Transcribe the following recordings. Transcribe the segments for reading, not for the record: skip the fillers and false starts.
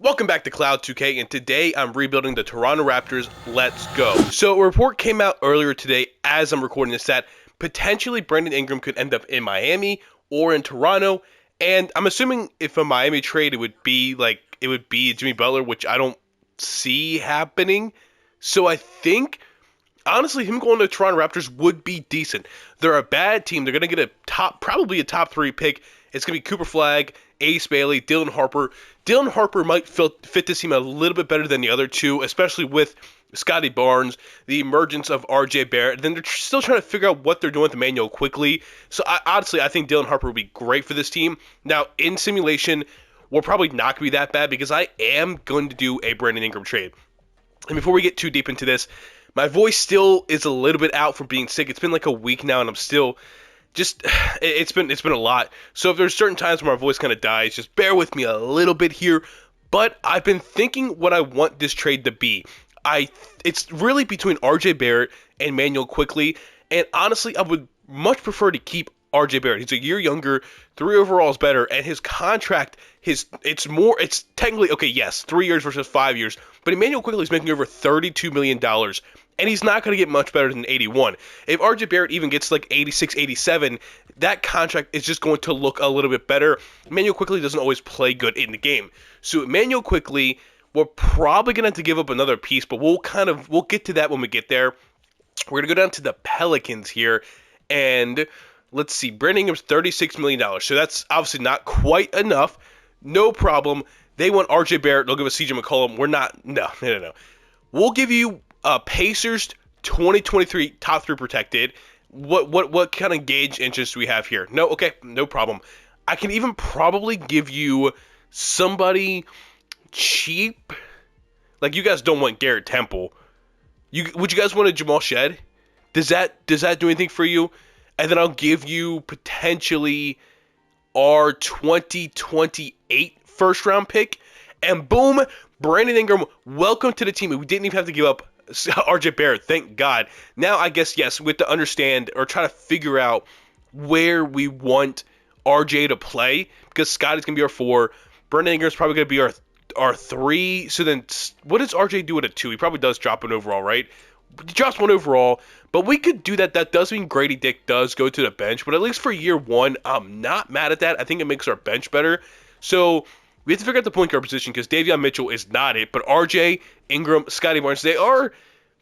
Welcome back to Cloud 2K, and today I'm rebuilding the Toronto Raptors. Let's go. So a report came out earlier today as I'm recording this that potentially Brandon Ingram could end up in Miami or in Toronto, and I'm assuming if a Miami trade, it would be Jimmy Butler, which I don't see happening. So I think honestly, him going to Toronto Raptors would be decent. They're a bad team. They're going to get probably a top three pick. It's going to be Cooper Flag, Ace Bailey, Dylan Harper. Dylan Harper might fit this team a little bit better than the other two, especially with Scotty Barnes, the emergence of RJ Barrett. Then they're still trying to figure out what they're doing with Emmanuel quickly. So honestly, I think Dylan Harper would be great for this team. Now, in simulation, we're probably not going to be that bad because I am going to do a Brandon Ingram trade. And before we get too deep into this, my voice still is a little bit out from being sick. It's been like a week now, and I'm still just it's been a lot. So if there's certain times where my voice kind of dies, just bear with me a little bit here. But I've been thinking what I want this trade to be. It's really between RJ Barrett and Manuel Quickly, and honestly, I would much prefer to keep RJ Barrett. He's a year younger, 3 overall is better, and his contract, it's technically, okay, yes, 3 years versus 5 years, but Emmanuel Quickly is making over $32 million, and he's not going to get much better than 81. If RJ Barrett even gets like 86, 87, that contract is just going to look a little bit better. Emmanuel Quickly doesn't always play good in the game. So Emmanuel Quickly, we're probably going to have to give up another piece, but we'll get to that when we get there. We're going to go down to the Pelicans here, and let's see, Brandon Ingram's $36 million, so that's obviously not quite enough. No problem. They want RJ Barrett. They'll give us CJ McCollum. We're not. No. We'll give you Pacers 2023 top 3 protected. What kind of gauge interest do we have here? No, okay, no problem. I can even probably give you somebody cheap. Like, you guys don't want Garrett Temple. Would you guys want a Jamal Shed? Does that do anything for you? And then I'll give you potentially our 2028 first round pick. And boom, Brandon Ingram, welcome to the team. We didn't even have to give up RJ Barrett, thank God. Now I guess, yes, we have to understand or try to figure out where we want RJ to play, because Scotty's going to be our 4. Brandon Ingram's probably going to be our 3. So then what does RJ do at a 2? He probably does drop an overall, right? He drops 1 overall, but we could do that. That does mean Grady Dick does go to the bench, but at least for year 1, I'm not mad at that. I think it makes our bench better. So we have to figure out the point guard position, because Davion Mitchell is not it, but RJ, Ingram, Scotty Barnes, they are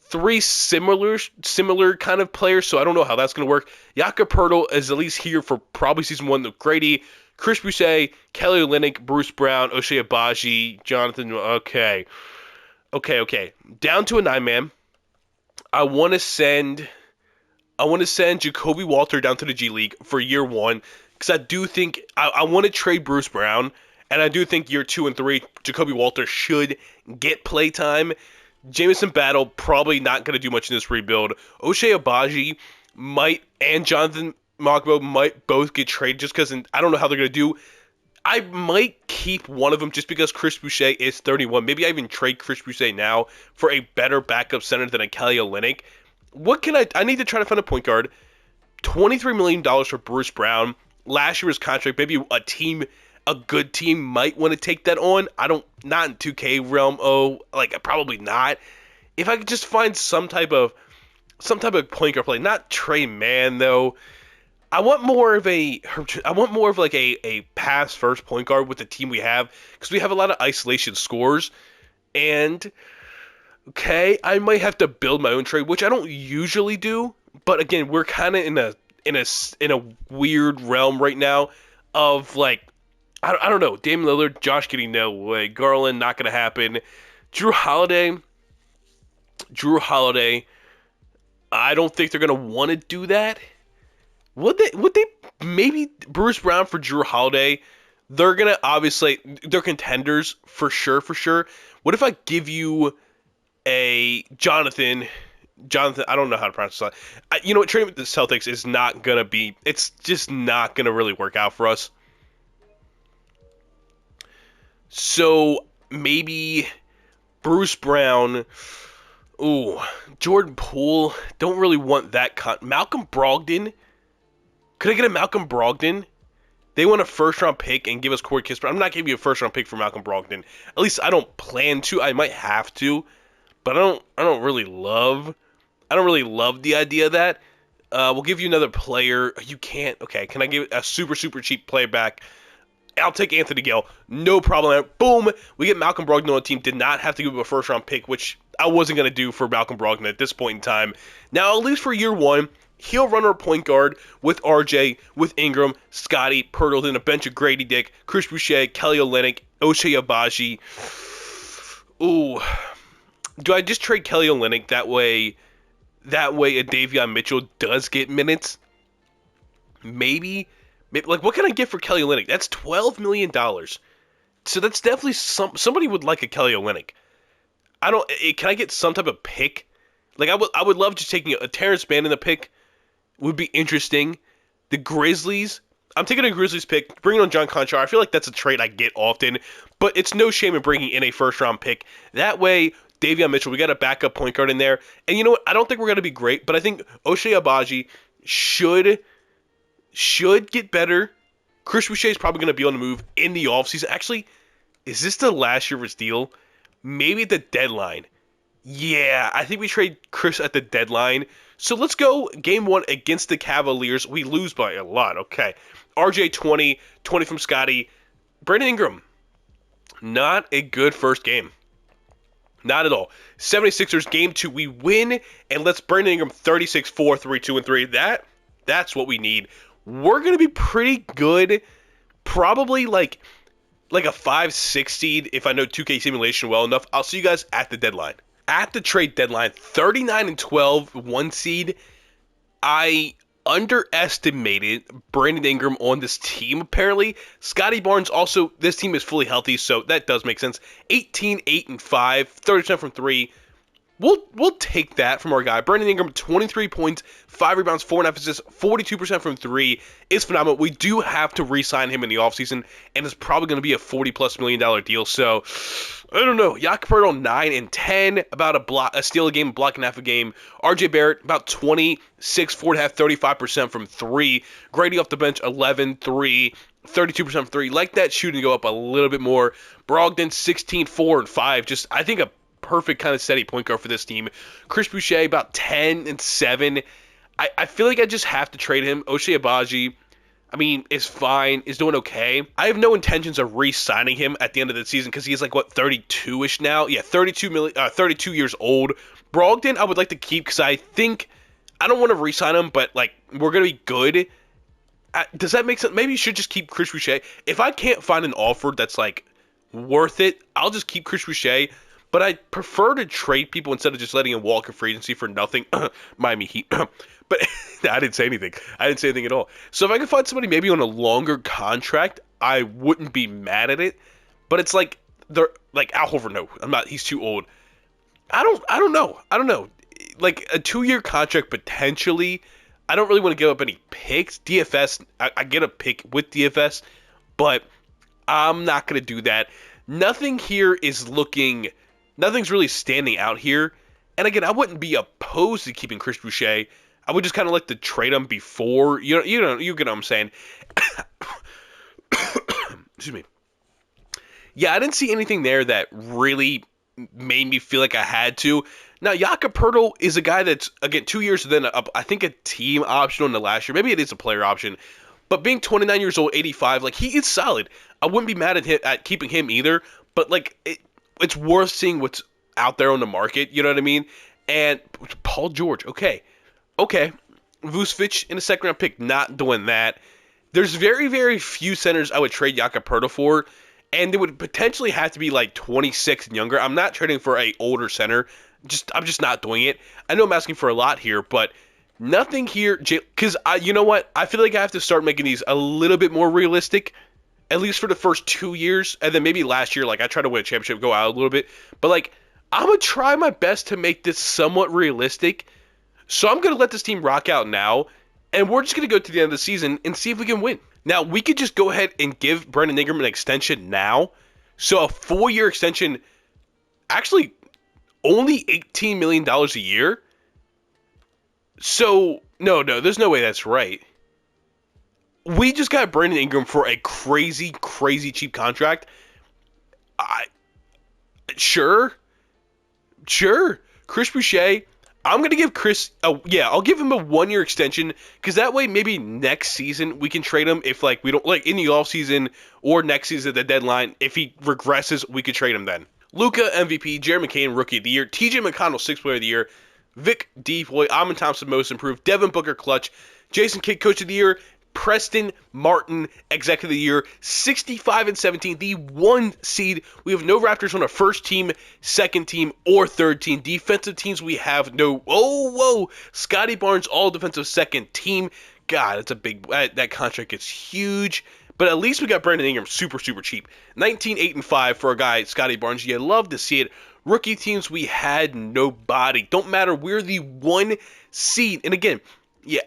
3 similar kind of players, so I don't know how that's going to work. Jakob Poeltl is at least here for probably season 1. Grady, Chris Boucher, Kelly Olynyk, Bruce Brown, Ochai Agbaji, Jonathan. Okay. Down to a 9-man. I want to send Jacoby Walter down to the G League for year 1, because I do think I want to trade Bruce Brown, and I do think year 2 and 3 Jacoby Walter should get play time. Jamison Battle probably not going to do much in this rebuild. Ochai Agbaji and Jonathan Mogbo might both get traded, just because I don't know how they're going to do. I might keep one of them just because Chris Boucher is 31. Maybe I even trade Chris Boucher now for a better backup center than a Kelly Olynyk. I need to try to find a point guard. $23 million for Bruce Brown. Last year's contract, maybe a good team might want to take that on. Not in 2K realm. Probably not. If I could just find some type of point guard play, not Trey Mann though. I want more of a pass first point guard with the team we have, because we have a lot of isolation scores. And okay, I might have to build my own trade, which I don't usually do. But again, we're kind of in a weird realm right now of like, I don't know, Damian Lillard, Josh Giddey, no way. Garland, not gonna happen. Drew Holiday, I don't think they're gonna want to do that. Would they maybe Bruce Brown for Drew Holiday? They're gonna obviously, they're contenders for sure. What if I give you a Jonathan? I don't know how to pronounce that. You know what? Trading with the Celtics is not gonna be. It's just not gonna really work out for us. So maybe Bruce Brown. Ooh, Jordan Poole. Don't really want that. Malcolm Brogdon. Could I get a Malcolm Brogdon? They want a first-round pick and give us Corey Kispert. I'm not giving you a first-round pick for Malcolm Brogdon. At least I don't plan to. I might have to, but I don't really love the idea of that. We'll give you another player. You can't. Okay, can I give a super cheap player back? I'll take Anthony Gale. No problem. Boom. We get Malcolm Brogdon on the team. Did not have to give him a first-round pick, which I wasn't going to do for Malcolm Brogdon at this point in time. Now, at least for year one, he'll run our point guard with RJ, with Ingram, Scotty, Pirtle, then a bench of Grady Dick, Chris Boucher, Kelly Olynyk, Ochai Agbaji. Ooh. Do I just trade Kelly Olynyk that way a Davion Mitchell does get minutes? Maybe, like, what can I get for Kelly Olynyk? That's $12 million. So that's definitely somebody would like a Kelly Olynyk. Can I get some type of pick? Like, I would love just taking a Terrence Mann in the pick. Would be interesting. The Grizzlies, I'm taking a Grizzlies pick, bringing on John Conchar. I feel like that's a trade I get often, but it's no shame in bringing in a first-round pick. That way, Davion Mitchell, we got a backup point guard in there. And you know what? I don't think we're going to be great, but I think Ochai Agbaji should get better. Chris Boucher is probably going to be on the move in the offseason. Actually, is this the last year of his deal? Maybe at the deadline. Yeah, I think we trade Chris at the deadline. So let's go game one against the Cavaliers. We lose by a lot. Okay. RJ 20 from Scotty. Brandon Ingram, not a good first game. Not at all. 76ers game 2, we win, and let's Brandon Ingram 36, 4, 3, 2, and 3. That's what we need. We're going to be pretty good. Probably like a 5-6 seed if I know 2K simulation well enough. I'll see you guys at the deadline. At the trade deadline, 39-12, 1 seed. I underestimated Brandon Ingram on this team, apparently. Scotty Barnes also, this team is fully healthy, so that does make sense. 18, 8, and 5, 30% from 3. We'll take that from our guy. Brandon Ingram, 23 points, 5 rebounds, 4.5 assists, 42% from 3 is phenomenal. We do have to re-sign him in the offseason, and it's probably going to be a $40+ million deal. So, I don't know. Jakob Poeltl, 9 and 10, about a steal a game, a block and a half a game. RJ Barrett, about 26, 4.5, 35% from 3. Grady off the bench, 11, 3. 32% from 3. Like that shooting to go up a little bit more. Brogdon, 16, 4, and 5. Just, I think, a perfect kind of steady point guard for this team. Chris Boucher, about 10 and 7. I feel like I just have to trade him. Ochai Agbaji, I mean, is fine, is doing okay. I have no intentions of re-signing him at the end of the season because he's like, 32-ish now? Yeah, 32 years old. Brogdon, I would like to keep because I think, I don't want to re-sign him, but, like, we're going to be good. Does that make sense? Maybe you should just keep Chris Boucher. If I can't find an offer that's, like, worth it, I'll just keep Chris Boucher. But I prefer to trade people instead of just letting him walk in free agency for nothing. Miami Heat. But I didn't say anything. I didn't say anything at all. So if I could find somebody maybe on a longer contract, I wouldn't be mad at it. But it's like they're like Al Horford. No, I'm not. He's too old. I don't know. Like a 2-year contract potentially. I don't really want to give up any picks. DFS. I get a pick with DFS, but I'm not gonna do that. Nothing here is looking. Nothing's really standing out here. And again, I wouldn't be opposed to keeping Chris Boucher. I would just kind of like to trade him before. You get what I'm saying. Excuse me. Yeah, I didn't see anything there that really made me feel like I had to. Now, Jakob Poeltl is a guy that's, again, 2 years then, I think a team option on the last year. Maybe it is a player option. But being 29 years old, 85, like, he is solid. I wouldn't be mad at keeping him either. But, like, it's worth seeing what's out there on the market. You know what I mean? And Paul George, okay. Vucevic in a second-round pick, not doing that. There's very, very few centers I would trade Jakob Poeltl for. And they would potentially have to be, like, 26 and younger. I'm not trading for an older center. I'm just not doing it. I know I'm asking for a lot here, but nothing here. Because, you know what? I feel like I have to start making these a little bit more realistic. At least for the first 2 years, and then maybe last year, like, I tried to win a championship, go out a little bit. But, like, I'm going to try my best to make this somewhat realistic. So I'm going to let this team rock out now, and we're just going to go to the end of the season and see if we can win. Now, we could just go ahead and give Brandon Ingram an extension now. So a 4-year extension, actually only $18 million a year. So, no, there's no way that's right. we just got Brandon Ingram for a crazy, crazy cheap contract. I sure, sure. Chris Boucher, I'm gonna give Chris. I'll give him a 1-year extension because that way maybe next season we can trade him if like we don't like in the off season or next season at the deadline. If he regresses, we could trade him then. Luka MVP, Jeremy McCain Rookie of the Year, T.J. McConnell Sixth Player of the Year, Vic Devoy, Amon Thompson Most Improved, Devin Booker Clutch, Jason Kidd Coach of the Year, Preston Martin Executive of the Year, 65-17, the 1 seed. We have no Raptors on our first team, second team, or third team. Defensive teams we have no. Oh, whoa, Scotty Barnes all defensive second team. God, that's a big. That contract gets huge. But at least we got Brandon Ingram super, super cheap. 19-8-5 for a guy, Scotty Barnes. You love to see it. Rookie teams, we had nobody. Don't matter. We're the 1 seed. And again, yeah,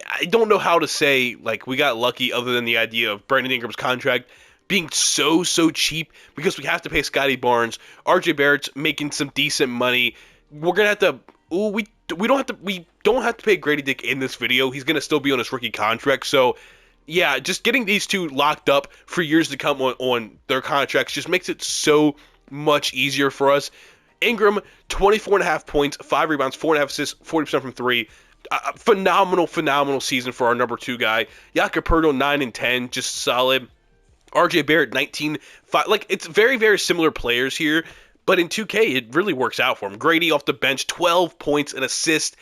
I don't know how to say, like, we got lucky other than the idea of Brandon Ingram's contract being so, so cheap because we have to pay Scotty Barnes. RJ Barrett's making some decent money. We're going to have to, we don't have to pay Grady Dick in this video. He's going to still be on his rookie contract. So, yeah, just getting these two locked up for years to come on their contracts just makes it so much easier for us. Ingram, 24.5 points, 5 rebounds, 4.5 assists, 40% from 3. Phenomenal season for our number 2 guy. Jakob Poeltl, 9-10, just solid. RJ Barrett, 19-5. Like, it's very, very similar players here, but in 2K, it really works out for him. Grady off the bench, 12 points, an assist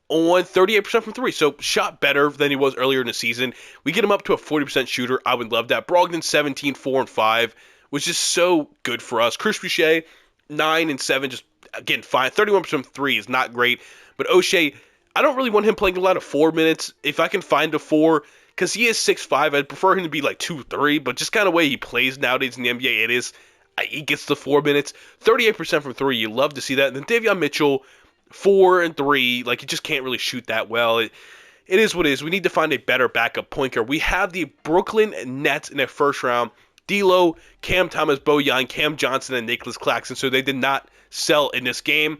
on 38% from 3. So, shot better than he was earlier in the season. We get him up to a 40% shooter. I would love that. Brogdon, 17, 4, and 5, was just so good for us. Chris Boucher, 9 and 7, just, again, fine. 31% from 3 is not great, but O'Shea, I don't really want him playing a lot of 4 minutes. If I can find a 4, because he is 6'5", I'd prefer him to be like 2-3, but just kind of way he plays nowadays in the NBA, he gets the 4 minutes. 38% from 3, you love to see that. And then Davion Mitchell, 4 and 3, like, he just can't really shoot that well. It is what it is. We need to find a better backup point guard. We have the Brooklyn Nets in the first round. D'Lo, Cam Thomas, Bojan, Cam Johnson, and Nicholas Claxton, so they did not sell in this game.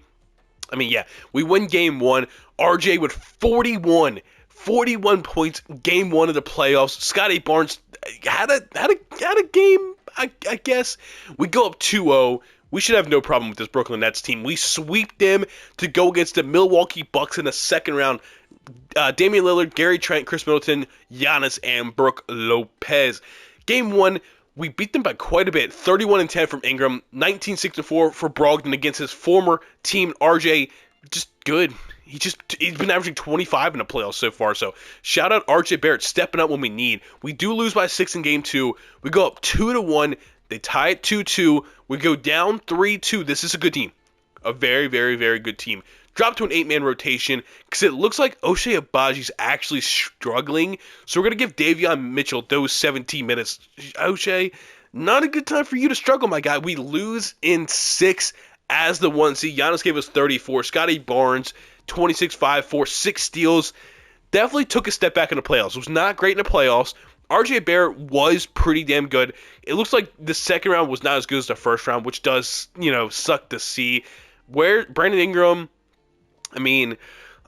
I mean, yeah, we win game 1. RJ with 41 points, game 1 of the playoffs. Scotty Barnes had a game, I guess. We go up 2-0. We should have no problem with this Brooklyn Nets team. We sweep them to go against the Milwaukee Bucks in the second round. Damian Lillard, Gary Trent, Chris Middleton, Giannis, and Brook Lopez. Game 1, we beat them by quite a bit. 31-10 from Ingram, 19-6-4 for Brogdon against his former team. RJ, just good. He's been averaging 25 in the playoffs so far. So shout out RJ Barrett stepping up when we need. We do lose by 6 in game 2. We go up 2-1. They tie it 2-2. We go down 3-2. This is a good team. A very, very, very good team. Drop to an 8-man rotation because it looks like Ochai Abaji's actually struggling. So we're going to give Davion Mitchell those 17 minutes. Ochai, not a good time for you to struggle, my guy. We lose in 6 as the 1 seed. Giannis gave us 34. Scotty Barnes, 26-5, 4, 6 steals. Definitely took a step back in the playoffs. It was not great in the playoffs. RJ Barrett was pretty damn good. It looks like the second round was not as good as the first round, which does, suck to see. Where Brandon Ingram, I mean,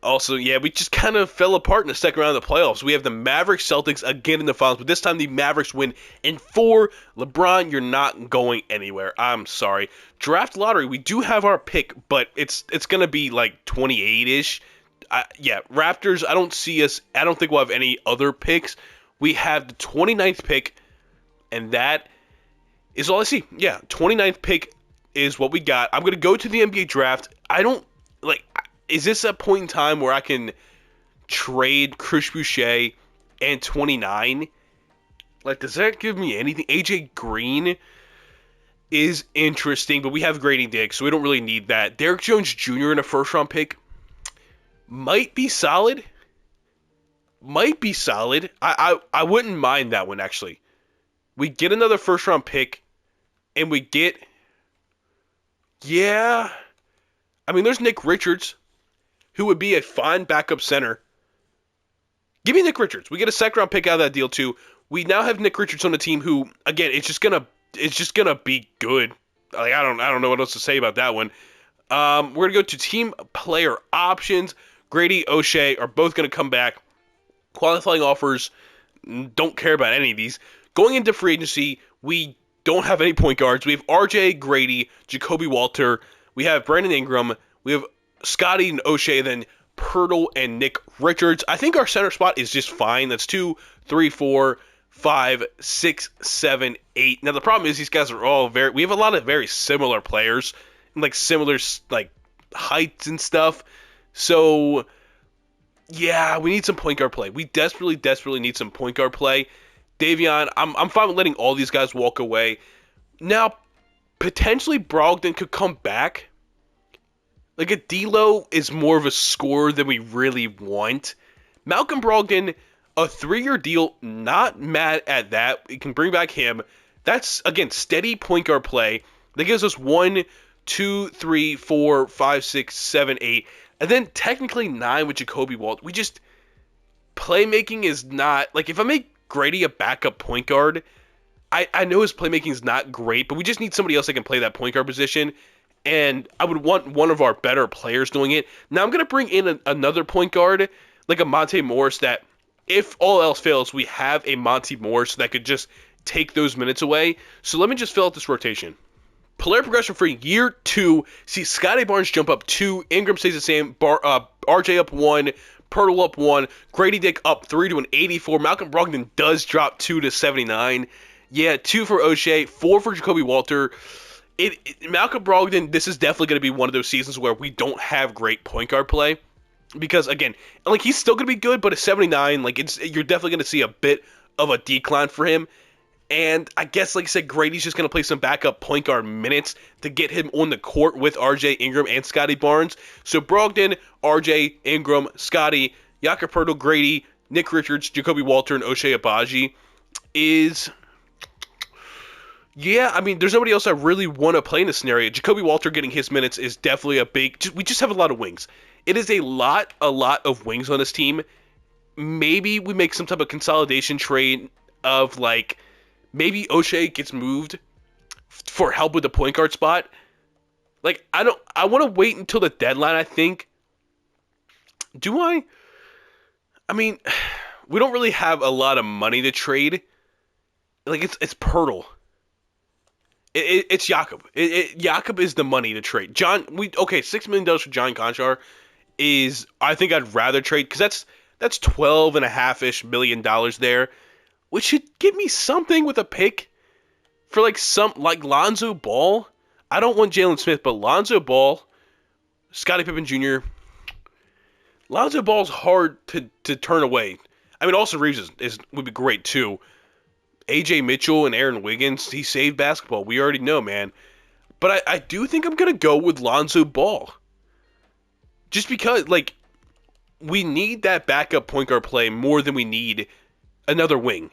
also, yeah, we just kind of fell apart in the second round of the playoffs. We have the Mavericks Celtics again in the finals, but this time the Mavericks win in 4. LeBron, you're not going anywhere. I'm sorry. Draft lottery, we do have our pick, but it's going to be like 28-ish. Yeah, Raptors, I don't think we'll have any other picks. We have the 29th pick, and that is all I see. Yeah, 29th pick is what we got. I'm going to go to the NBA draft. Is this a point in time where I can trade Chris Boucher and 29? Like, does that give me anything? AJ Green is interesting, but we have Grady Dick, so we don't really need that. Derrick Jones Jr. in a first-round pick might be solid. I wouldn't mind that one, actually. We get another first-round pick, and we get... Yeah. I mean, there's Nick Richards, who would be a fine backup center. Give me Nick Richards. We get a second-round pick out of that deal, too. We now have Nick Richards on the team who, again, it's just gonna be good. Like, I don't know what else to say about that one. We're going to go to team player options. Grady, O'Shea are both going to come back. Qualifying offers, don't care about any of these. Going into free agency, we don't have any point guards. We have RJ, Grady, Jacoby Walter. We have Brandon Ingram. We have Scotty and O'Shea, then Pirtle and Nick Richards. I think our center spot is just fine. That's 2, 3, 4, 5, 6, 7, 8. Now the problem is these guys are all we have a lot of very similar players, like similar like heights and stuff. So yeah, we need some point guard play. We desperately need some point guard play. Davion, I'm fine with letting all these guys walk away. Now, potentially Brogdon could come back. Like a D'Lo is more of a scorer than we really want. Malcolm Brogdon, a 3-year deal, not mad at that. We can bring back him. That's, again, steady point guard play. That gives us 1, 2, 3, 4, 5, 6, 7, 8. And then technically 9 with Jacoby Walter. We just, playmaking is not, like if I make Grady a backup point guard, I know his playmaking is not great, but we just need somebody else that can play that point guard position. And I would want one of our better players doing it. Now I'm going to bring in another point guard, like a Monte Morris, that if all else fails, we have a Monte Morris that could just take those minutes away. So let me just fill out this rotation. Player progression for year 2. See Scotty Barnes jump up 2. Ingram stays the same. RJ up 1. Pirtle up 1. Grady Dick up 3 to an 84. Malcolm Brogdon does drop 2 to 79. Yeah, 2 for O'Shea. 4 for Jacoby Walter. Malcolm Brogdon, this is definitely going to be one of those seasons where we don't have great point guard play. Because, again, like he's still going to be good, but at 79, like you're definitely going to see a bit of a decline for him. And I guess, like I said, Grady's just going to play some backup point guard minutes to get him on the court with RJ, Ingram, and Scotty Barnes. So Brogdon, RJ, Ingram, Scotty, Jakob Poeltl, Grady, Nick Richards, Jacoby Walter, and Ochai Agbaji is... Yeah, I mean, there's nobody else I really want to play in this scenario. Jacoby Walter getting his minutes is definitely a big... We just have a lot of wings. It is a lot of wings on this team. Maybe we make some type of consolidation trade of, like... Maybe O'Shea gets moved for help with the point guard spot. Like, I want to wait until the deadline, I think. Do I? I mean, we don't really have a lot of money to trade. Like, it's Pirtle. It's Jakob. Jakob is the money to trade. $6 million for John Conchar is, I think I'd rather trade, because that's $12.5-ish million there, which should give me something with a pick for like Lonzo Ball. I don't want Jalen Smith, but Lonzo Ball, Scottie Pippen Jr. Lonzo Ball's hard to turn away. I mean, Austin Reeves would be great too. AJ Mitchell and Aaron Wiggins, he saved basketball. We already know, man. But I do think I'm going to go with Lonzo Ball. Just because, like, we need that backup point guard play more than we need another wing.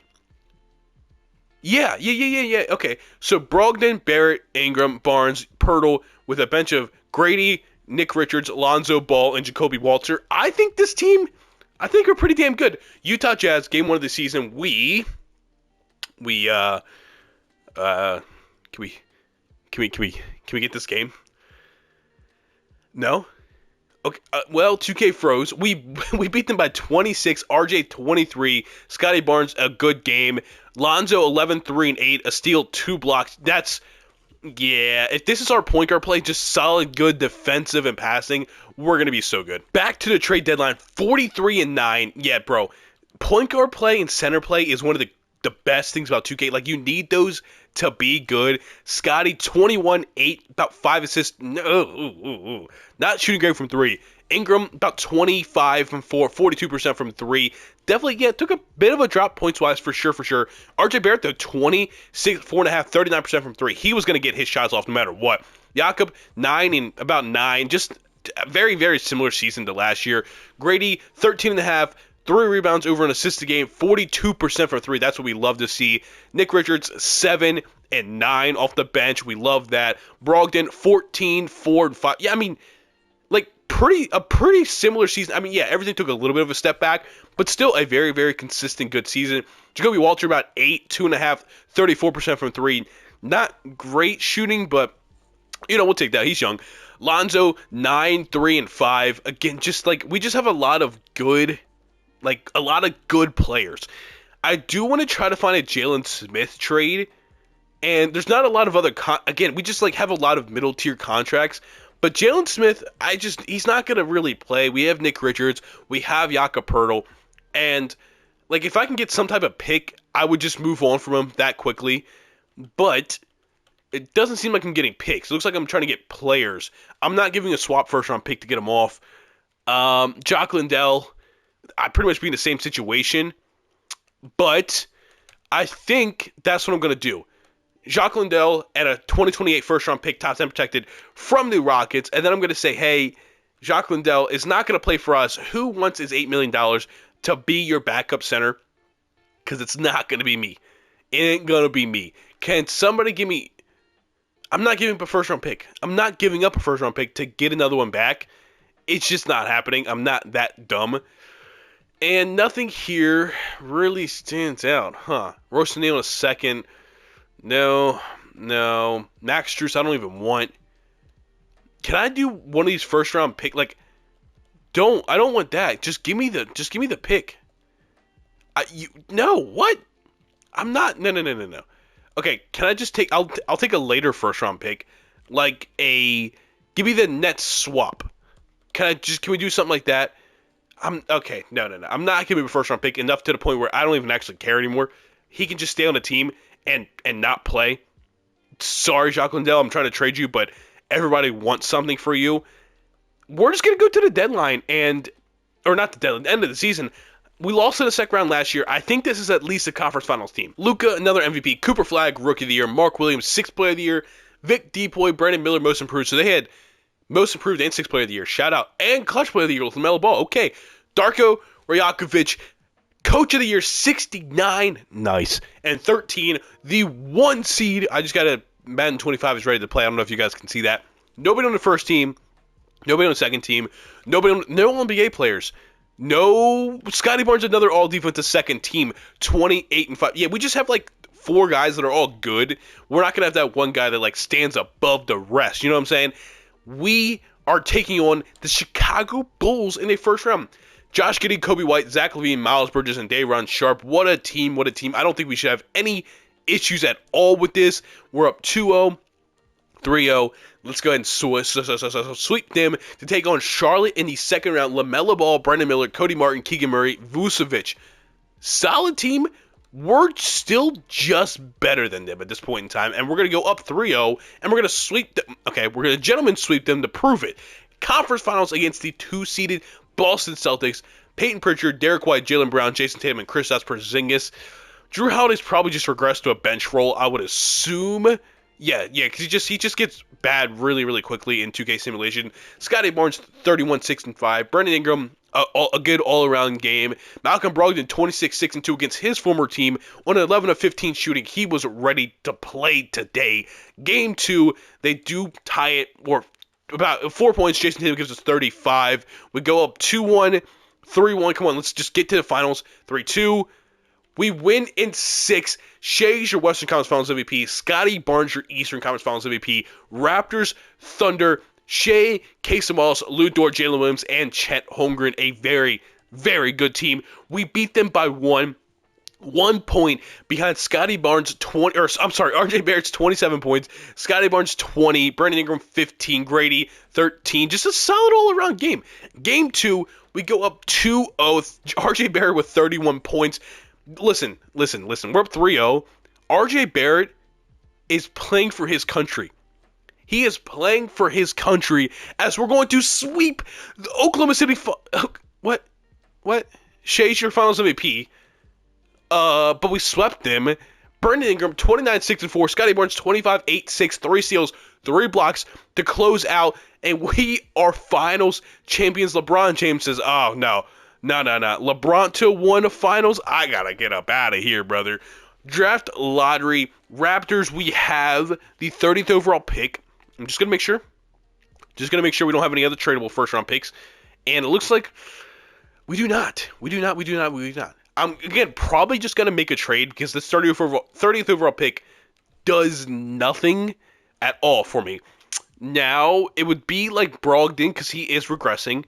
Yeah. Okay, so Brogdon, Barrett, Ingram, Barnes, Pirtle, with a bench of Grady, Nick Richards, Lonzo Ball, and Jacoby Walter. I think this team, are pretty damn good. Utah Jazz, game 1 of the season. Can we get this game? No? Okay, well, 2K froze. We beat them by 26. RJ 23. Scotty Barnes, a good game. Lonzo 11, 3, and 8. A steal, 2 blocks. If this is our point guard play, just solid, good defensive and passing, we're going to be so good. Back to the trade deadline, 43 and 9. Yeah, bro. Point guard play and center play is one of the best things about 2K. Like, you need those to be good. Scotty, 21, 8, about 5 assists. No, not shooting great from 3. Ingram, about 25 from 4, 42% from 3. Definitely, took a bit of a drop points-wise for sure. RJ Barrett, though, 26, 4.5, 39% from 3. He was going to get his shots off no matter what. Jakob, 9 and about 9. Just a very, very similar season to last year. Grady, 13.5. 3 rebounds, over an assist a game, 42% from 3. That's what we love to see. Nick Richards, 7 and 9 off the bench. We love that. Brogdon, 14, 4, and 5. Yeah, I mean, like, a pretty similar season. I mean, yeah, everything took a little bit of a step back, but still a very, very consistent good season. Jacoby Walter, about 8, 2.5, 34% from 3. Not great shooting, but, we'll take that. He's young. Lonzo, 9, 3, and 5. Again, just like, we just have a lot of good players. I do want to try to find a Jalen Smith trade, and there's not a lot of other again, we just like have a lot of middle tier contracts. But Jalen Smith, he's not gonna really play. We have Nick Richards, we have Jakob Poeltl, and like if I can get some type of pick, I would just move on from him that quickly. But it doesn't seem like I'm getting picks. It looks like I'm trying to get players. I'm not giving a swap first round pick to get him off. Jock Lindell, I pretty much be in the same situation, but I think that's what I'm gonna do. Jock Lindell and a 2028 first round pick, top 10 protected from the Rockets, and then I'm going to say, hey, Jock Lindell is not going to play for us. Who wants his $8 million to be your backup center? Because it's not going to be me. It ain't going to be me. Can somebody give me... I'm not giving up a first round pick. I'm not giving up a first round pick to get another one back. It's just not happening. I'm not that dumb. And nothing here really stands out, huh? Royce O'Neal in a second... No. Max Strus, I don't even want. Can I do one of these first round pick? Like, I don't want that. Just give me the pick. No, what? I'm not. No. Okay, can I just take? I'll take a later first round pick, like give me the Nets swap. Can we do something like that? Okay. No. I'm not giving him a first round pick enough to the point where I don't even actually care anymore. He can just stay on the team and not play. Sorry, Jock Lindell, I'm trying to trade you, but everybody wants something for you. We're just going to go to the deadline or not the deadline, the end of the season. We lost in the second round last year. I think this is at least a conference finals team. Luka, another MVP. Cooper Flag, Rookie of the Year. Mark Williams, 6th Player of the Year. Vic Depoy, Brandon Miller, Most Improved. So they had Most Improved and 6th Player of the Year. Shout out. And Clutch Player of the Year with LaMelo Ball. Okay. Darko Rajakovic, Coach of the Year, 69. Nice. And 13, the 1 seed. I just got a Madden 25 is ready to play. I don't know if you guys can see that. Nobody on the first team. Nobody on the second team. No NBA players. No Scotty Barnes, another all-defensive second team. 28-5. Yeah, we just have like 4 guys that are all good. We're not going to have that one guy that like stands above the rest. You know what I'm saying? We are taking on the Chicago Bulls in a first round. Josh Giddey, Kobe White, Zach LaVine, Miles Bridges, and Day'Ron Sharpe. What a team. I don't think we should have any issues at all with this. We're up 2-0, 3-0. Let's go ahead and sweep them to take on Charlotte in the second round. LaMelo Ball, Brandon Miller, Cody Martin, Keegan Murray, Vucevic. Solid team. We're still just better than them at this point in time. And we're going to go up 3-0, and we're going to sweep them. Okay, we're going to gentlemen sweep them to prove it. Conference finals against the 2-seeded Boston Celtics, Peyton Pritchard, Derek White, Jaylen Brown, Jason Tatum, and Kristaps Porzingis. Drew Holiday's probably just regressed to a bench role, I would assume. Yeah, because he just gets bad really, really quickly in 2K simulation. Scotty Barnes, 31, 6, and 5. Brandon Ingram, a good all-around game. Malcolm Brogdon, 26, 6, and 2 against his former team on an 11 of 15 shooting. He was ready to play today. Game 2, they do tie it, or about 4 points. Jason Tatum gives us 35. We go up 2-1, 3-1. Come on, let's just get to the finals. 3-2. We win in 6. Shea's your Western Conference Finals MVP. Scotty Barnes your Eastern Conference Finals MVP. Raptors, Thunder, Shea, Casey Wallace, Lou Dort, Jalen Williams, and Chet Holmgren. A very, very good team. We beat them by 1 point behind Scotty Barnes RJ Barrett's 27 points, Scotty Barnes 20, Brandon Ingram 15, Grady 13. Just a solid all-around game. Game 2, we go up 2-0. RJ Barrett with 31 points. Listen. We're up 3-0. RJ Barrett is playing for his country. He is playing for his country as we're going to sweep the Oklahoma City. What? Shea's your Finals MVP. But we swept them. Brandon Ingram, 29, 6, and 4. Scotty Barnes, 25, 8, 6, 3 steals, 3 blocks to close out. And we are finals champions. LeBron James says, oh, no. LeBron to win the finals? I gotta get up out of here, brother. Draft lottery. Raptors, we have the 30th overall pick. I'm just gonna make sure. we don't have any other tradable first-round picks. And it looks like we do not. I'm, again, probably just going to make a trade because this 30th overall pick does nothing at all for me. Now, it would be like Brogdon because he is regressing.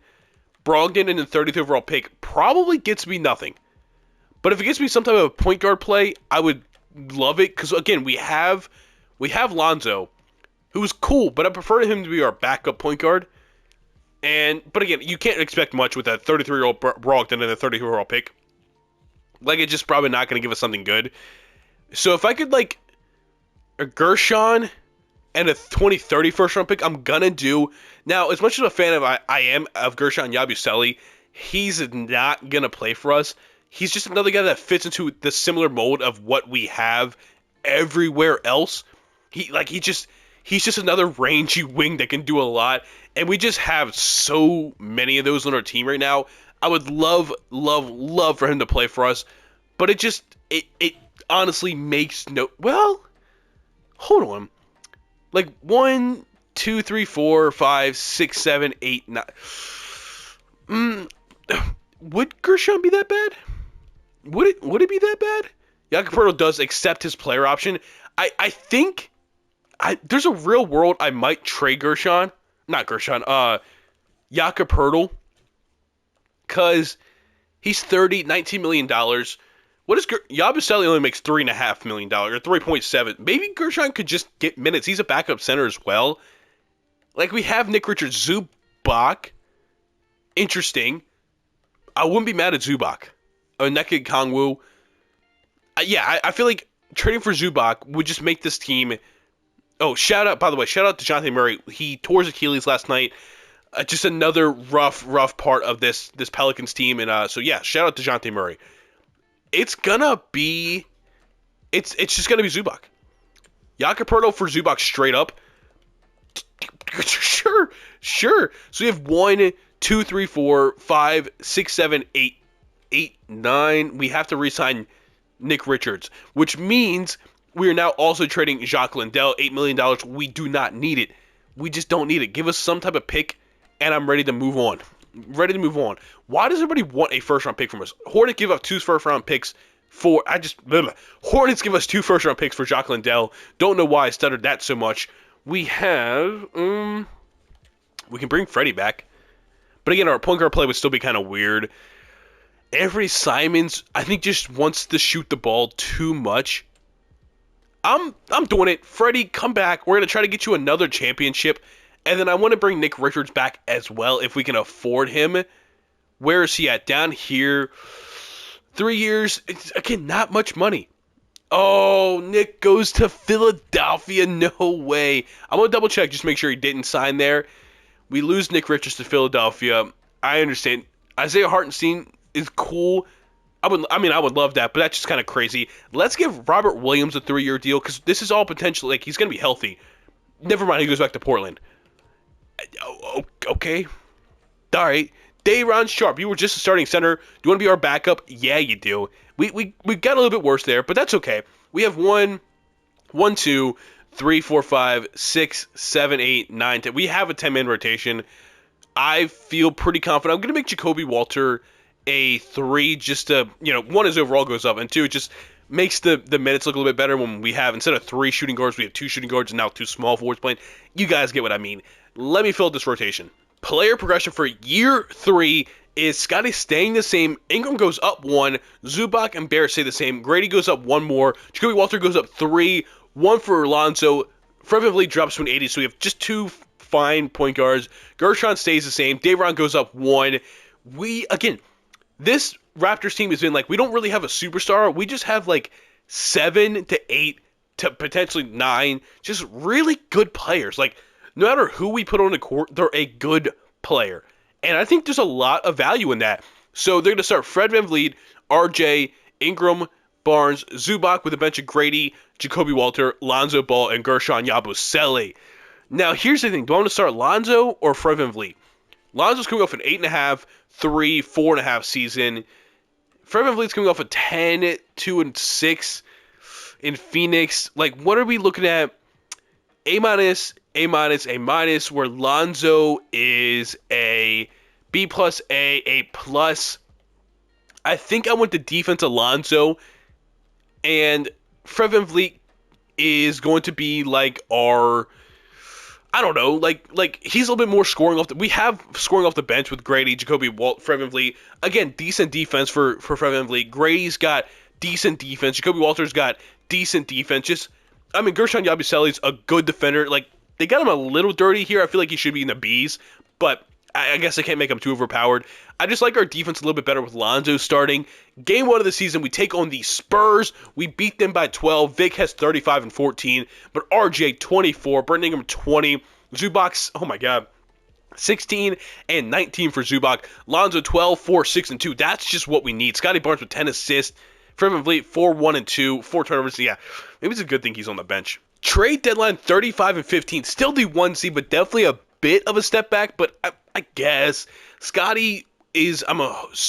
Brogdon in the 30th overall pick probably gets me nothing. But if it gets me some type of point guard play, I would love it. Because, again, we have Lonzo, who's cool, but I prefer him to be our backup point guard. But again, you can't expect much with a 33-year-old Brogdon and a 33-year-old pick. Like, it's just probably not going to give us something good. So if I could, like, a Gershon and a 2030 first-round pick, I'm going to do. Now, as much as a fan of I am of Gershon Yabusele, he's not going to play for us. He's just another guy that fits into the similar mold of what we have everywhere else. He's just another rangy wing that can do a lot, and we just have so many of those on our team right now. I would love for him to play for us, but it honestly makes no. Well, hold on, like 1, 2, 3, 4, 5, 6, 7, 8, 9. Would Gershon be that bad? Would it be that bad? Jakob Poeltl does accept his player option. I think there's a real world I might trade Jakob Poeltl, because he's 30, $19 million. What is Yabusele only makes $3.5 million or 3.7. Maybe Gershon could just get minutes. He's a backup center as well. Like, we have Nick Richards, Zubac. Interesting. I wouldn't be mad at Zubac. Onyeka Okongwu. I feel like trading for Zubac would just make this team. Oh, shout out to Jonathan Murray. He tore his Achilles last night. Just another rough part of this Pelicans team. And shout out to Jonathan Murray. It's just gonna be Zubac. Jakob Poeltl for Zubac straight up. Sure. So we have 1, 2, 3, 4, 5, 6, 7, 8, 9. We have to re-sign Nick Richards, which means we are now also trading Jacques Lindell, $8 million. We do not need it. We just don't need it. Give us some type of pick, and I'm ready to move on. Why does everybody want a first-round pick from us? Hornets give up 2 first-round picks Hornets give us 2 first-round picks for Jacques Lindell. Don't know why I stuttered that so much. We have, we can bring Freddie back. But again, our point guard play would still be kind of weird. Anthony Simons, I think, just wants to shoot the ball too much. I'm doing it. Freddie, come back. We're going to try to get you another championship. And then I want to bring Nick Richards back as well if we can afford him. Where is he at? Down here. 3 years. It's, again, not much money. Oh, Nick goes to Philadelphia. No way. I'm going to double check just to make sure he didn't sign there. We lose Nick Richards to Philadelphia. I understand. Isaiah Hartenstein is cool. I would love that, but that's just kind of crazy. Let's give Robert Williams a 3-year deal, because this is all potential. Like, he's going to be healthy. Never mind, he goes back to Portland. Okay. All right. Day'Ron Sharpe, you were just a starting center. Do you want to be our backup? Yeah, you do. We got a little bit worse there, but that's okay. We have 1, 2, 3, 4, 5, 6, 7, 8, 9, 10. We have a 10-man rotation. I feel pretty confident. I'm going to make Jacoby Walter a 3, just to, 1, his overall goes up, and 2, it just makes the minutes look a little bit better when we have, instead of 3 shooting guards, we have 2 shooting guards and now 2 small forwards playing. You guys get what I mean. Let me fill out this rotation. Player progression for year 3 is Scotty staying the same. Ingram goes up 1. Zubac and Bear stay the same. Grady goes up 1 more. Jacoby Walter goes up 3. 1 for Alonzo. Fred VanVleet drops to an 80, so we have just 2 fine point guards. Gershon stays the same. Day'Ron goes up 1. This Raptors team has been like, we don't really have a superstar. We just have like 7 to 8 to potentially 9, just really good players. Like, no matter who we put on the court, they're a good player. And I think there's a lot of value in that. So they're going to start Fred VanVleet, RJ, Ingram, Barnes, Zubac with a bench of Grady, Jacoby Walter, Lonzo Ball, and Gershon Yabusele. Now, here's the thing. Do I want to start Lonzo or Fred VanVleet? Lonzo's coming off an 8.5, 3, 4.5 season. Fred VanVleet's coming off a 10, 2, and 6 in Phoenix. Like, what are we looking at? A-, A-, where Lonzo is a B+, A+. I think I went to defense Alonzo, and Fred VanVleet is going to be like our, I don't know, like he's a little bit more scoring off. We have scoring off the bench with Grady, Jacoby, Fred VanVleet. Again, decent defense for Fred VanVleet. Grady's got decent defense. Jacoby Walter's got decent defense. Gershon Yabusele's a good defender. Like, they got him a little dirty here. I feel like he should be in the B's, but I guess I can't make him too overpowered. I just like our defense a little bit better with Lonzo starting. Game 1 of the season, we take on the Spurs. We beat them by 12. Vic has 35 and 14, but RJ 24, Brandon Ingram 20, Zubac, oh my God, 16 and 19 for Zubac. Lonzo 12, 4, 6, and 2. That's just what we need. Scotty Barnes with 10 assists. Fred VanVleet 4, 1, and 2. 4 turnovers. Yeah, maybe it's a good thing he's on the bench. Trade deadline 35 and 15. Still the 1 seed, but definitely a bit of a step back. But I guess Scotty is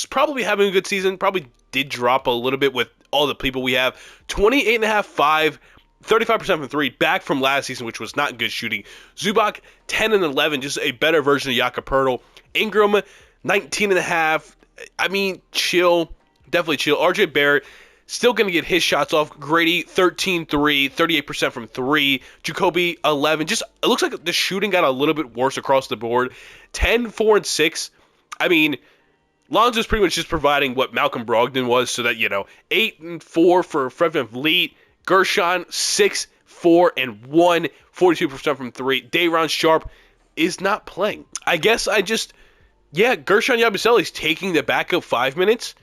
probably having a good season. Probably did drop a little bit with all the people we have. 28.5, 5, 35% from 3, back from last season, which was not good shooting. Zubac 10 and 11, just a better version of Jakob Poeltl. Ingram 19.5. Chill. Definitely chill. RJ Barrett still going to get his shots off. Grady 13-3, 38% from 3. Jacoby 11. It looks like the shooting got a little bit worse across the board. 10, 4, and 6. Lonzo's pretty much just providing what Malcolm Brogdon was, so that, 8 and 4 for Fred VanVleet. Gershon 6, 4, and 1, 42% from 3. Day'Ron Sharpe is not playing. I guess Gershon Yabusele's taking the backup 5 minutes.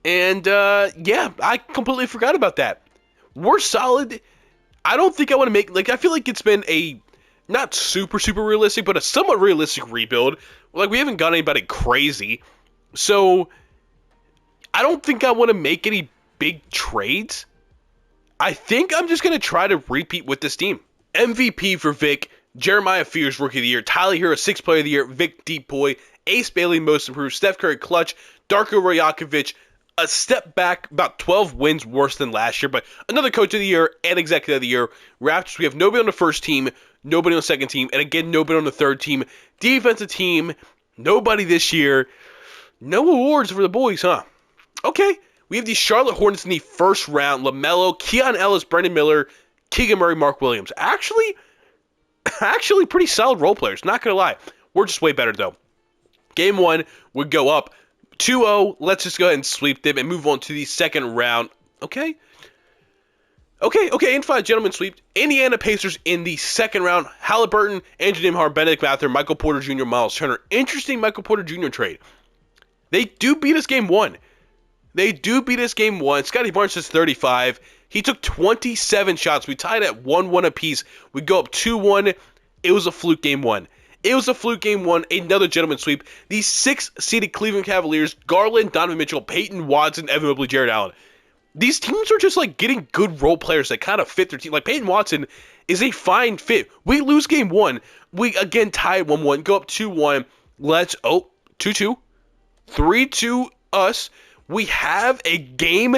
And, I completely forgot about that. We're solid. I don't think I want to make, I feel like it's been a not super, super realistic, but a somewhat realistic rebuild. We haven't got anybody crazy. So, I don't think I want to make any big trades. I think I'm just going to try to repeat with this team. MVP for Vic, Jeremiah Fears Rookie of the Year, Tyler Hero 6th Player of the Year, Vic Deep Boy, Ace Bailey Most Improved, Steph Curry Clutch, Darko Rajakovic, a step back, about 12 wins worse than last year, but another Coach of the Year and Executive of the Year. Raptors, we have nobody on the first team, nobody on the second team, and again, nobody on the third team. Defensive team, nobody this year. No awards for the boys, huh? Okay, we have the Charlotte Hornets in the first round. LaMelo, Keon Ellis, Brandon Miller, Keegan Murray, Mark Williams. Actually pretty solid role players, not going to lie. We're just way better, though. Game 1 would go up 2-0. Let's just go ahead and sweep them and move on to the second round. Okay, in 5, gentlemen sweep. Indiana Pacers in the second round. Halliburton, Andrew Nembhard, Benedict Mather, Michael Porter Jr., Miles Turner. Interesting Michael Porter Jr. trade. They do beat us game 1. Scotty Barnes has 35. He took 27 shots. We tied at 1-1 apiece. We go up 2-1. It was a fluke game 1. Another gentleman sweep. The 6th-seeded Cleveland Cavaliers, Garland, Donovan Mitchell, Peyton Watson, Evan Mobley, Jared Allen. These teams are just getting good role players that kind of fit their team. Peyton Watson is a fine fit. We lose game 1. We again tie at 1-1, go up 2-1. 2-2. 3-2 us. We have a game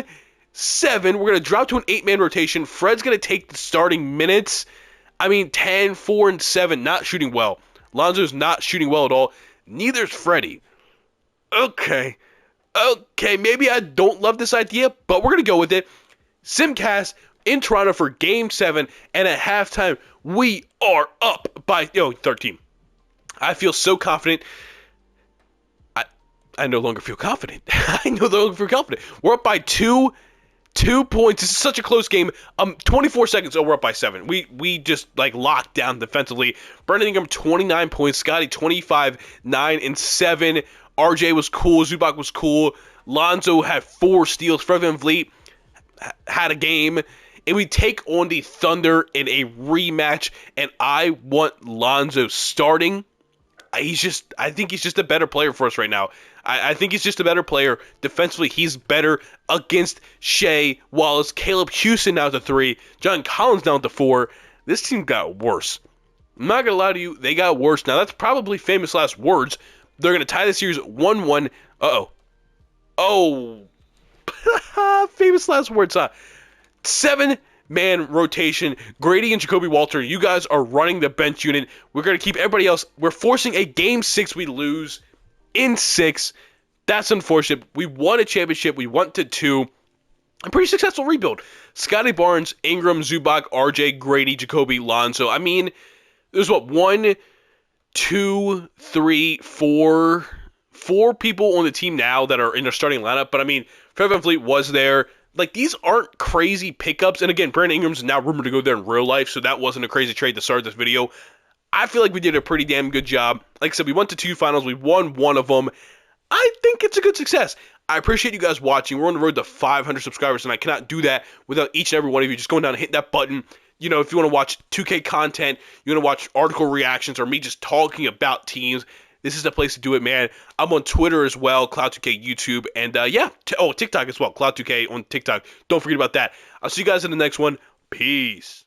7. We're going to drop to an 8-man rotation. Fred's going to take the starting minutes. 10, 4, and 7, not shooting well. Lonzo's not shooting well at all. Neither's Freddie. Okay, maybe I don't love this idea, but we're going to go with it. Simcast in Toronto for Game 7, and at halftime, we are up by 13. I feel so confident. I no longer feel confident. We're up by 2 points. This is such a close game. 24 seconds. We're up by 7. We just locked down defensively. Brandon Ingram 29 points. Scotty 25, 9, and 7. RJ was cool. Zubac was cool. Lonzo had 4 steals. Fred VanVleet had a game. And we take on the Thunder in a rematch. And I want Lonzo starting. I think he's just a better player for us right now. I think he's just a better player. Defensively, he's better against Shea, Wallace, Caleb Houston now to 3, John Collins down to 4. This team got worse. I'm not going to lie to you, they got worse. Now, that's probably famous last words. They're going to tie the series 1-1. Oh. Famous last words, huh? 7-man rotation. Grady and Jacoby Walter, you guys are running the bench unit. We're going to keep everybody else. We're forcing a Game 6 we lose in 6. That's unfortunate. We won a championship. We went to 2. A pretty successful rebuild. Scotty Barnes, Ingram, Zubac, RJ, Grady, Jacoby, Lonzo. There's what, one, two, three, four people on the team now that are in their starting lineup. But I mean, Fred VanVleet was there. Like, these aren't crazy pickups. And again, Brandon Ingram's now rumored to go there in real life, so that wasn't a crazy trade to start this video. I feel like we did a pretty damn good job. Like I said, we went to 2 finals. We won one of them. I think it's a good success. I appreciate you guys watching. We're on the road to 500 subscribers, and I cannot do that without each and every one of you just going down and hitting that button. You know, if you want to watch 2K content, you want to watch article reactions, or me just talking about teams, this is the place to do it, man. I'm on Twitter as well, Cloud2K YouTube, and yeah, TikTok as well, Cloud2K on TikTok. Don't forget about that. I'll see you guys in the next one. Peace.